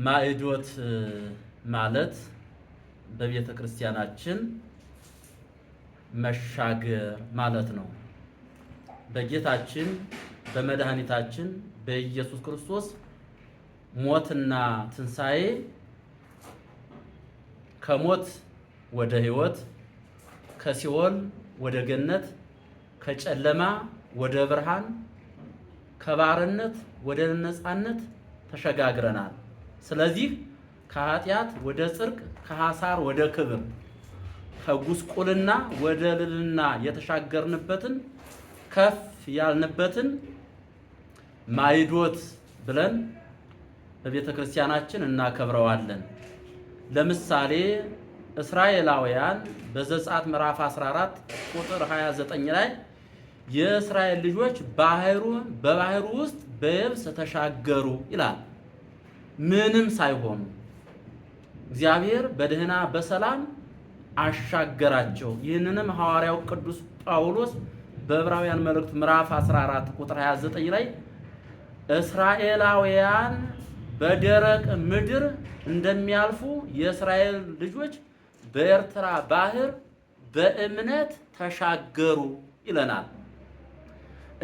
ማዕዶት ማለት በቤተ ክርስቲያናችን መሻገር ማለት ነው። በጌታችን በመድኃኒታችን በኢየሱስ ክርስቶስ ሞትና ትንሣኤ ከሞት ወደ ሕይወት፣ ከሲኦል ወደ ገነት፣ ከጨለማ ወደ ብርሃን፣ ከባርነት ወደ ነፃነት ተሸጋግረናል። ስለዚህ ከኃጢአት ወደ ጽድቅ፣ ከሐሳር ወደ ክብር፣ ከጉስቁልና ወደ ልዕልና የተሻገርንበትን ከፍ ያልንበትን ማዕዶት ብለን በቤተ ክርስቲያናችን እናከብረዋለን። ለምሳሌ እስራኤላውያን በዘጸአት ምዕራፍ 14 ቁጥር 29 ላይ የእስራኤል ልጆች በባህሩ ውስጥ በየብስ ተሻገሩ ይላል። ምንም ሳይሆኑ እግዚአብሔር በደህና በሰላም አሻገራቸው። ይህንንም ሐዋርያው ቅዱስ ጳውሎስ በዕብራውያን መልእክቱ ምዕራፍ 14 ቁጥር 29 ላይ እስራኤላውያን በደረቅ ምድር እንደሚያልፉ የእስራኤል ልጆች በኤርትራ ባህር በእምነት ተሻገሩ ይለናል።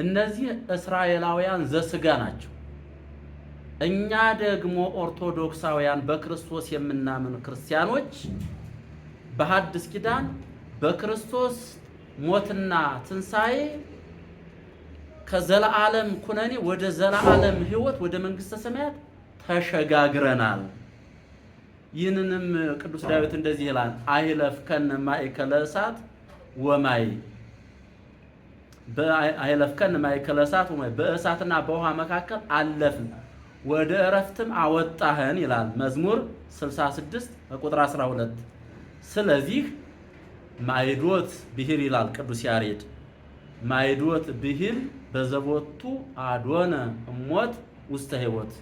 እነዚህ እስራኤላውያን ዘሥጋ ናቸው። እኛ ደግሞ ኦርቶዶክሳውያን በክርስቶስ የምናምን ክርስቲያኖች በሐዲስ ኪዳን በክርስቶስ ሞትና ትንሣኤ ከዘላለም ኩነኔ ወደ ዘላለም ሕይወት ወደ መንግሥተ ሰማያት ተሸጋግረናል። ይህንንም ቅዱስ ዳዊት እንደዚህ ይላል፣ አይለፍከነ ማእከለ እሳት ወማይ፣ አይለፍከነ ማእከለ እሳት ወማይ፣ በእሳትና በውሃ መካከል አለፍን ወደ እረፍትም አወጣህን ይላል መዝሙር 66 ቁጥር 12። ስለዚህ ማዕዶት ብሂል ይላል ቅዱስ ያሬድ። ማዕዶት ብሂል በዘቦቱ አዶነ እሞት ውስተ ሕይወት።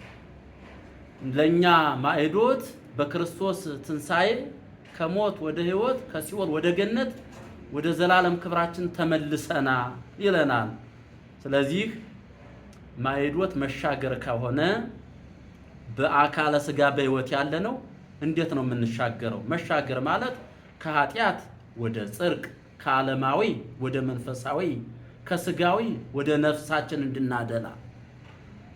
ለኛ ማዕዶት በክርስቶስ ትንሣኤ ከሞት ወደ ሕይወት፣ ከሲኦል ወደ ገነት፣ ወደ ዘላለም ክብራችን ተመልሰና ይለናል። ስለዚህ ማዕዶት መሻገር ከሆነ በአካለ ሥጋ በሕይወት ያለ ነው። እንዴት ነው የምንሻገረው? መሻገር ማለት ከኃጢአት ወደ ጽድቅ፣ ከዓለማዊ ወደ መንፈሳዊ፣ ከሥጋዊ ወደ ነፍሳችን እንድናደላ፣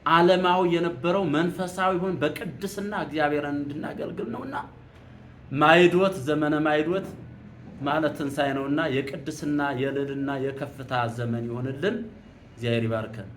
ዓለማዊ የነበረው መንፈሳዊ ሆን በቅድስና እግዚአብሔርን እንድናገልግል ነውና ማዕዶት ዘመነ ማዕዶት ማለት ትንሣኤ ነውና የቅድስና የልዕልና የከፍታ ዘመን ይሆንልን። እግዚአብሔር ይባርከን።